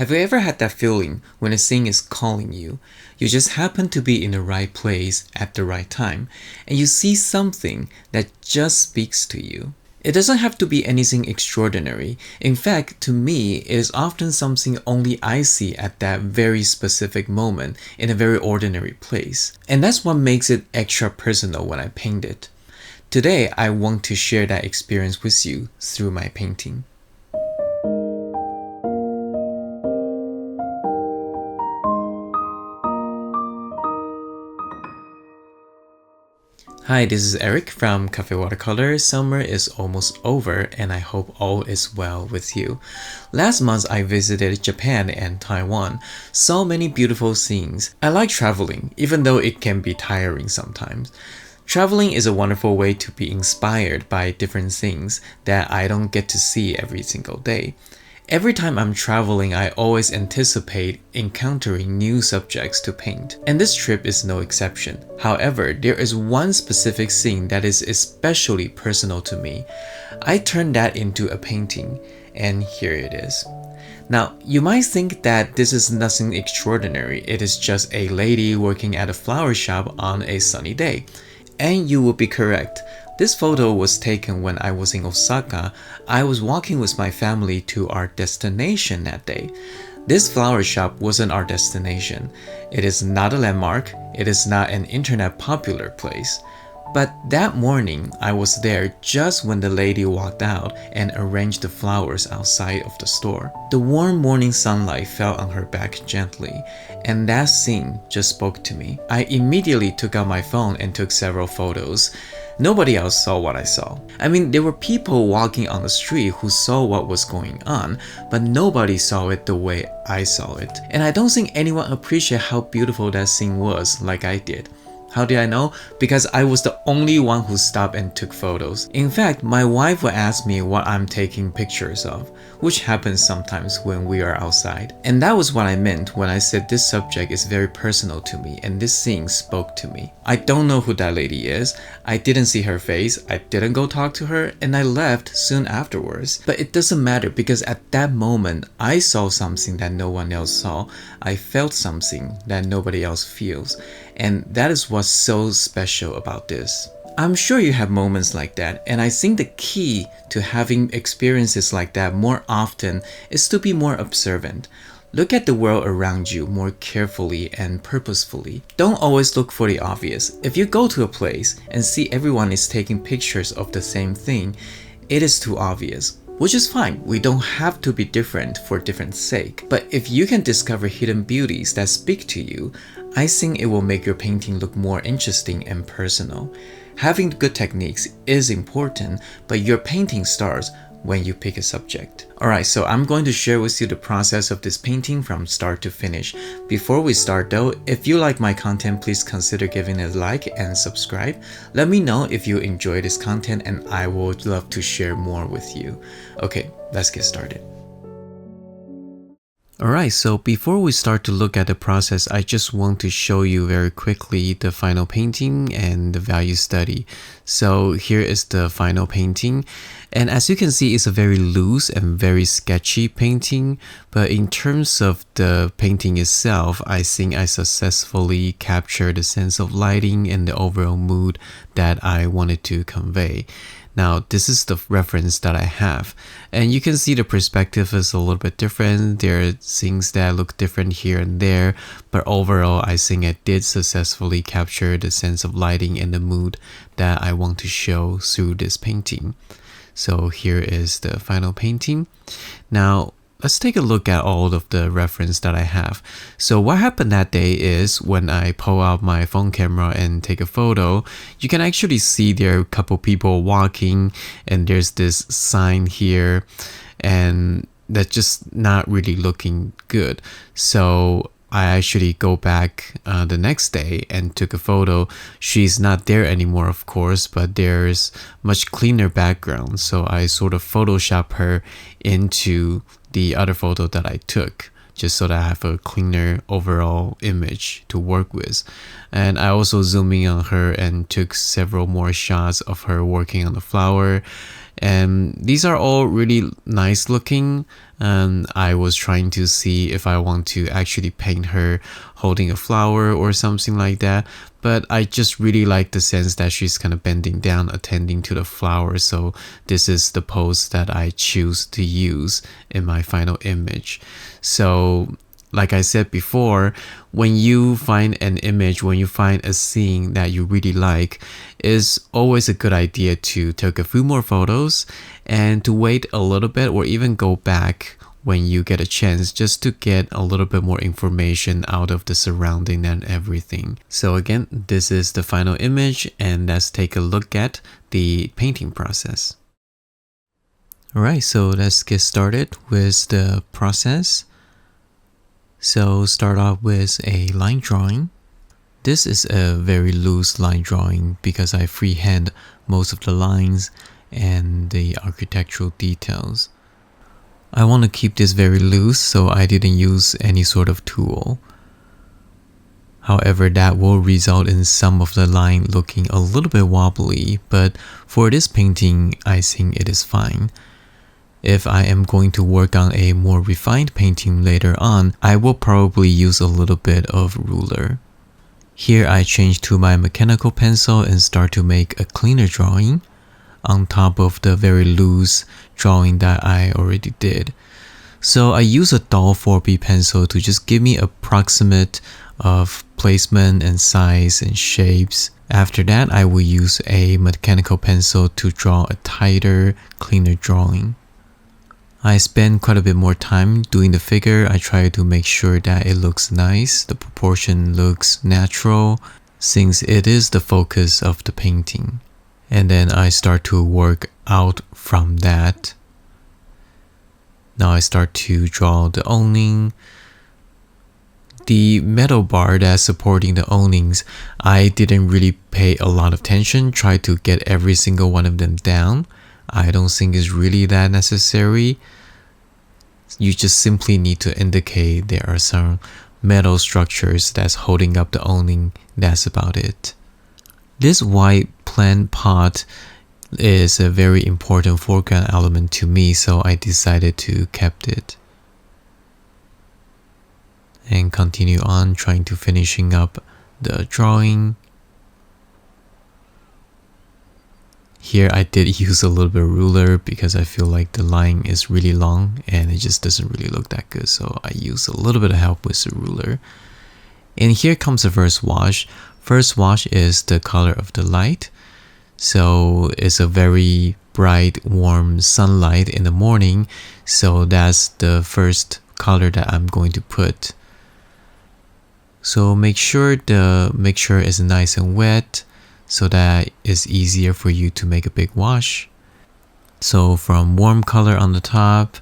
Have you ever had that feeling when a scene is calling you? You just happen to be in the right place at the right time, and you see something that just speaks to you. It doesn't have to be anything extraordinary. In fact, to me, it is often something only I see at that very specific moment in a very ordinary place. And that's what makes it extra personal when I paint it. Today, I want to share that experience with you through my painting. Hi, this is Eric from Cafe Watercolor. Summer is almost over and I hope all is well with you. Last month I visited Japan and Taiwan. So many beautiful scenes. I like traveling, even though it can be tiring sometimes. Traveling is a wonderful way to be inspired by different things that I don't get to see every single day. Every time I'm traveling, I always anticipate encountering new subjects to paint, and this trip is no exception. However, there is one specific scene that is especially personal to me. I turned that into a painting, and here it is. Now, you might think that this is nothing extraordinary. It is just a lady working at a flower shop on a sunny day. And you will be correct. This photo was taken when I was in Osaka. I was walking with my family to our destination that day. This flower shop wasn't our destination. It is not a landmark. It is not an internet popular place. But that morning, I was there just when the lady walked out and arranged the flowers outside of the store. The warm morning sunlight fell on her back gently, and that scene just spoke to me. I immediately took out my phone and took several photos. Nobody else saw what I saw. I mean, there were people walking on the street who saw what was going on, but nobody saw it the way I saw it. And I don't think anyone appreciated how beautiful that scene was like I did. How did I know? Because I was the only one who stopped and took photos. In fact, my wife would ask me what I'm taking pictures of, which happens sometimes when we are outside. And that was what I meant when I said this subject is very personal to me and this scene spoke to me. I don't know who that lady is. I didn't see her face. I didn't go talk to her, and I left soon afterwards. But it doesn't matter because at that moment, I saw something that no one else saw. I felt something that nobody else feels. And that is what's so special about this. I'm sure you have moments like that, and I think the key to having experiences like that more often is to be more observant. Look at the world around you more carefully and purposefully. Don't always look for the obvious. If you go to a place and see everyone is taking pictures of the same thing, it is too obvious. Which is fine, we don't have to be different for different sake. But if you can discover hidden beauties that speak to you, I think it will make your painting look more interesting and personal. Having good techniques is important, but your painting starts when you pick a subject. Alright, so I'm going to share with you the process of this painting from start to finish. Before we start though, if you like my content, please consider giving it a like and subscribe. Let me know if you enjoy this content and I would love to share more with you. Okay, let's get started. Alright, so before we start to look at the process, I just want to show you very quickly the final painting and the value study. So here is the final painting, and as you can see, it's a very loose and very sketchy painting, but in terms of the painting itself, I think I successfully captured the sense of lighting and the overall mood that I wanted to convey. Now, this is the reference that I have, and you can see the perspective is a little bit different. There are things that look different here and there, but overall, I think I did successfully capture the sense of lighting and the mood that I want to show through this painting. So here is the final painting. Now, let's take a look at all of the reference that I have. So what happened that day is when I pull out my phone camera and take a photo, you can actually see there are a couple people walking and there's this sign here and that's just not really looking good. So I actually go back the next day and took a photo. She's not there anymore, of course, but there's much cleaner background. So I sort of Photoshop her into the other photo that I took, just so that I have a cleaner overall image to work with. And I also zoomed in on her and took several more shots of her working on the flower. And these are all really nice looking, and I was trying to see if I want to actually paint her holding a flower or something like that, but I just really like the sense that she's kind of bending down attending to the flower, so this is the pose that I choose to use in my final image. So like I said before, when you find an image, when you find a scene that you really like, it's always a good idea to take a few more photos and to wait a little bit or even go back when you get a chance just to get a little bit more information out of the surrounding and everything. So again, this is the final image, and let's take a look at the painting process. Alright, so let's get started with the process. So start off with a line drawing. This is a very loose line drawing because I freehand most of the lines and the architectural details. I want to keep this very loose, so I didn't use any sort of tool. However, that will result in some of the line looking a little bit wobbly, but for this painting, I think it is fine. If I am going to work on a more refined painting later on, I will probably use a little bit of ruler. Here I change to my mechanical pencil and start to make a cleaner drawing on top of the very loose drawing that I already did. So I use a dull 4B pencil to just give me approximate of placement and size and shapes. After that, I will use a mechanical pencil to draw a tighter, cleaner drawing. I spend quite a bit more time doing the figure. I try to make sure that it looks nice, the proportion looks natural, since it is the focus of the painting. And then I start to work out from that. Now I start to draw the awning. The metal bar that's supporting the awnings, I didn't really pay a lot of attention, try to get every single one of them down. I don't think it's really that necessary. You just simply need to indicate there are some metal structures that's holding up the awning. That's about it. This white plant pot is a very important foreground element to me, so I decided to keep it. And continue on trying to finishing up the drawing. Here I did use a little bit of ruler because I feel like the line is really long and it just doesn't really look that good, so I use a little bit of help with the ruler. And here comes the first wash. First wash is the color of the light. So it's a very bright, warm sunlight in the morning, so that's the first color that I'm going to put. So make sure the mixture is nice and wet, so that it's easier for you to make a big wash. So from warm color on the top,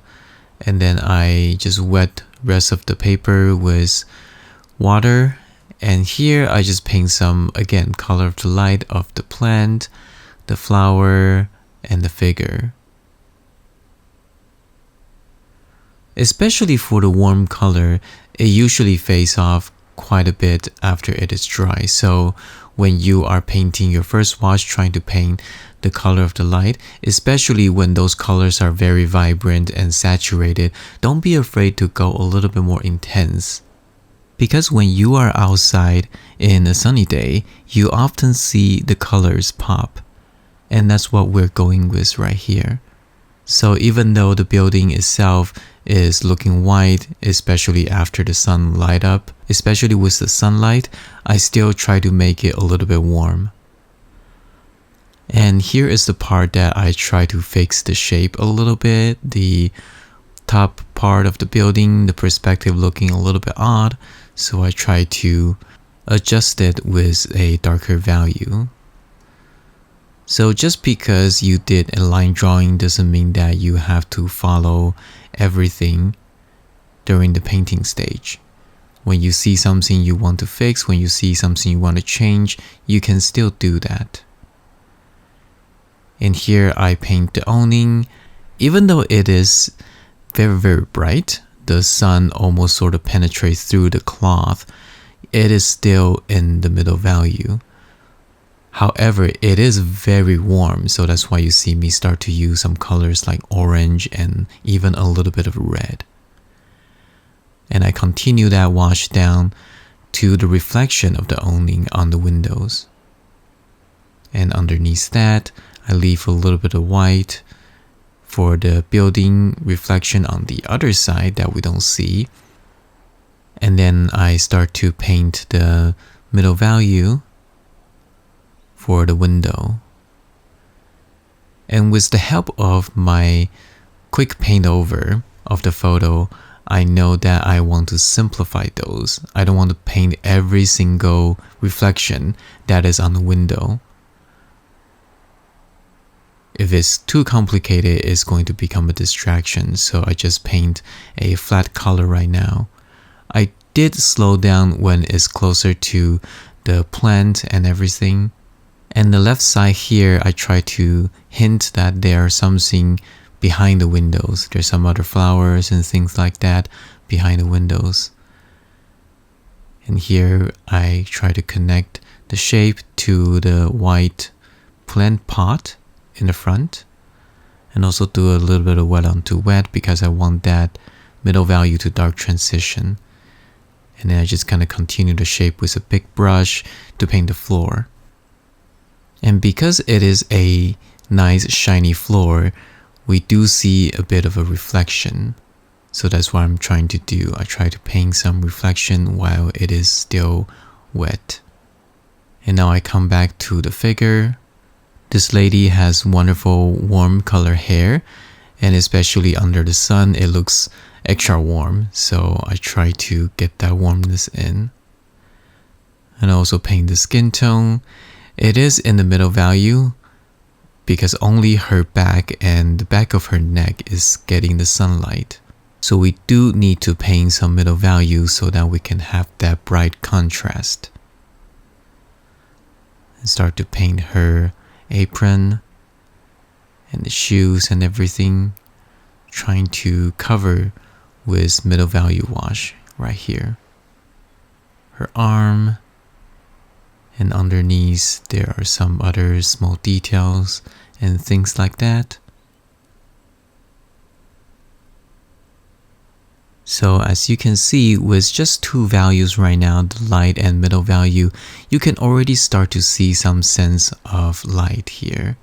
and then I just wet rest of the paper with water, and here I just paint some, again, color of the light of the plant, the flower, and the figure. Especially for the warm color, it usually fades off quite a bit after it is dry. So when you are painting your first wash, trying to paint the color of the light, especially when those colors are very vibrant and saturated, don't be afraid to go a little bit more intense. Because when you are outside in a sunny day, you often see the colors pop. And that's what we're going with right here. So even though the building itself is looking white, especially after the sun light up, especially with the sunlight, I still try to make it a little bit warm. And here is the part that I try to fix the shape a little bit. The top part of the building, the perspective looking a little bit odd, so I try to adjust it with a darker value. So just because you did a line drawing doesn't mean that you have to follow everything during the painting stage. When you see something you want to fix, when you see something you want to change, you can still do that. And here I paint the awning. Even though it is very, very bright, the sun almost sort of penetrates through the cloth, it is still in the middle value. However, it is very warm, so that's why you see me start to use some colors like orange and even a little bit of red. And I continue that wash down to the reflection of the awning on the windows. And underneath that, I leave a little bit of white for the building reflection on the other side that we don't see. And then I start to paint the middle value for the window. And with the help of my quick paint over of the photo, I know that I want to simplify those. I don't want to paint every single reflection that is on the window. If it's too complicated, it's going to become a distraction, so I just paint a flat color right now. I did slow down when it's closer to the plant and everything. And the left side here, I try to hint that there's something behind the windows. There's some other flowers and things like that behind the windows. And here I try to connect the shape to the white plant pot in the front, and also do a little bit of wet onto wet because I want that middle value to dark transition. And then I just kind of continue the shape with a big brush to paint the floor. And because it is a nice shiny floor, we do see a bit of a reflection. So that's what I'm trying to do. I try to paint some reflection while it is still wet. And now I come back to the figure. This lady has wonderful warm color hair, and especially under the sun it looks extra warm, so I try to get that warmness in. And also paint the skin tone. It is in the middle value because only her back and the back of her neck is getting the sunlight. So we do need to paint some middle value so that we can have that bright contrast. And start to paint her apron and the shoes and everything, trying to cover with middle value wash right here. Her arm, and underneath there are some other small details and things like that. So as you can see, with just two values right now, the light and middle value, you can already start to see some sense of light here.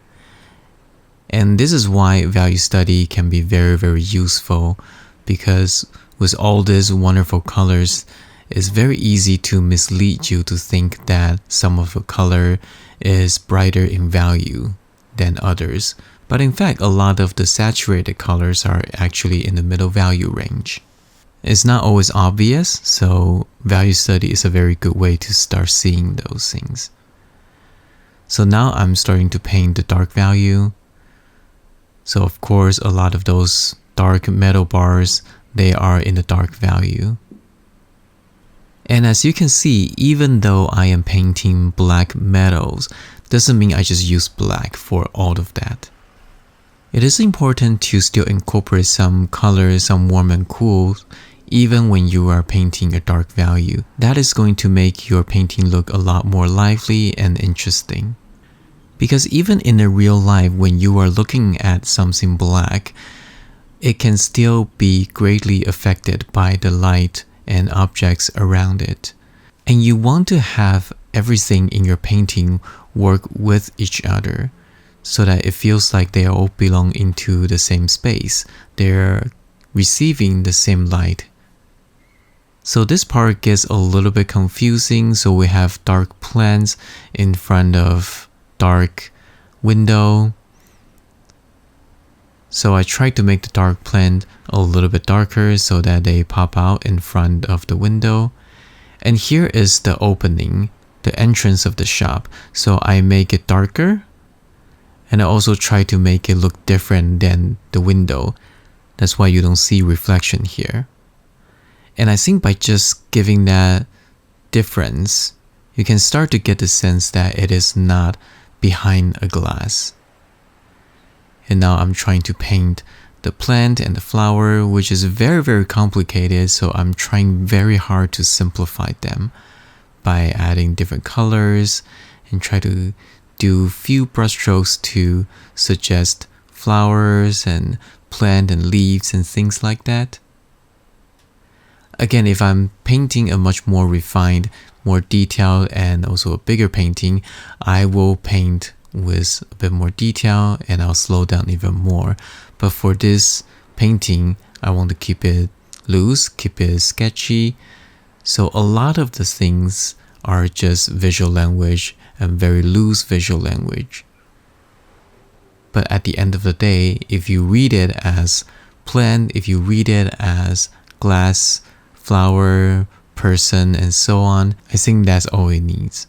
And this is why value study can be very, very useful, because with all these wonderful colors, it's very easy to mislead you to think that some of a color is brighter in value than others. But in fact, a lot of the saturated colors are actually in the middle value range. It's not always obvious, so value study is a very good way to start seeing those things. So now I'm starting to paint the dark value. So of course, a lot of those dark metal bars, they are in the dark value. And as you can see, even though I am painting black metals, doesn't mean I just use black for all of that. It is important to still incorporate some colors, some warm and cool, even when you are painting a dark value. That is going to make your painting look a lot more lively and interesting. Because even in a real life, when you are looking at something black, it can still be greatly affected by the light and objects around it. And you want to have everything in your painting work with each other so that it feels like they all belong into the same space. They're receiving the same light. So this part gets a little bit confusing. So we have dark plants in front of dark window. So I tried to make the dark plant a little bit darker so that they pop out in front of the window. And here is the opening, the entrance of the shop. So I make it darker, and I also try to make it look different than the window. That's why you don't see reflection here. And I think by just giving that difference, you can start to get the sense that it is not behind a glass. And now I'm trying to paint the plant and the flower, which is very, very complicated. So I'm trying very hard to simplify them by adding different colors and try to do few brushstrokes to suggest flowers and plant and leaves and things like that. Again, if I'm painting a much more refined, more detailed, and also a bigger painting, I will paint with a bit more detail and I'll slow down even more. But for this painting, I want to keep it loose, keep it sketchy. So a lot of the things are just visual language and very loose visual language. But at the end of the day, if you read it as plant, if you read it as glass, flower, person, and so on, I think that's all it needs.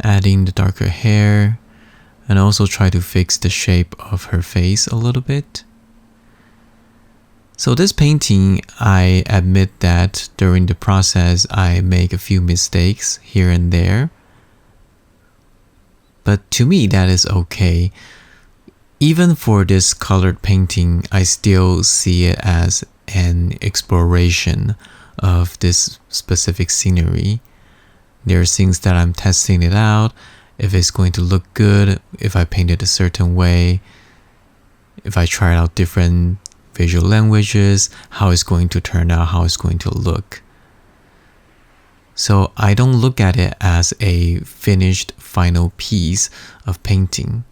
Adding the darker hair, and also try to fix the shape of her face a little bit. So this painting, I admit that during the process I make a few mistakes here and there. But to me that is okay. Even for this colored painting, I still see it as an exploration of this specific scenery. There are things that I'm testing it out, if it's going to look good, if I paint it a certain way, if I try out different visual languages, how it's going to turn out, how it's going to look. So I don't look at it as a finished final piece of painting,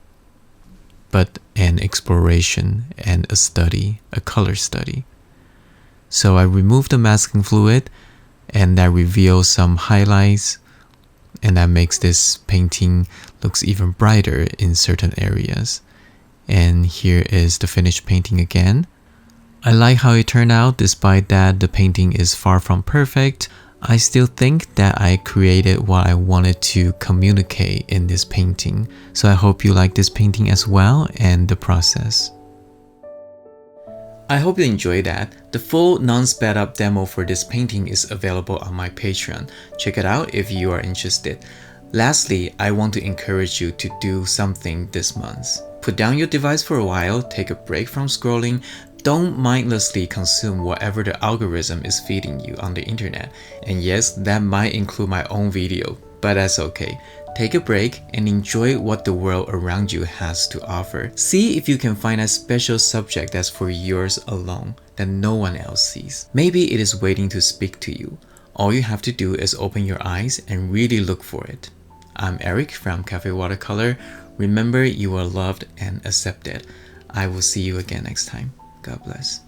but an exploration and a study, a color study. So I remove the masking fluid and that reveals some highlights, and that makes this painting looks even brighter in certain areas. And here is the finished painting again. I like how it turned out. Despite that the painting is far from perfect, I still think that I created what I wanted to communicate in this painting. So I hope you like this painting as well and the process. I hope you enjoyed that. The full non-sped up demo for this painting is available on my Patreon. Check it out if you are interested. Lastly, I want to encourage you to do something this month. Put down your device for a while, take a break from scrolling. Don't mindlessly consume whatever the algorithm is feeding you on the internet. And yes, that might include my own video, but that's okay. Take a break and enjoy what the world around you has to offer. See if you can find a special subject that's for yours alone, that no one else sees. Maybe it is waiting to speak to you. All you have to do is open your eyes and really look for it. I'm Eric from Cafe Watercolor. Remember, you are loved and accepted. I will see you again next time. God bless.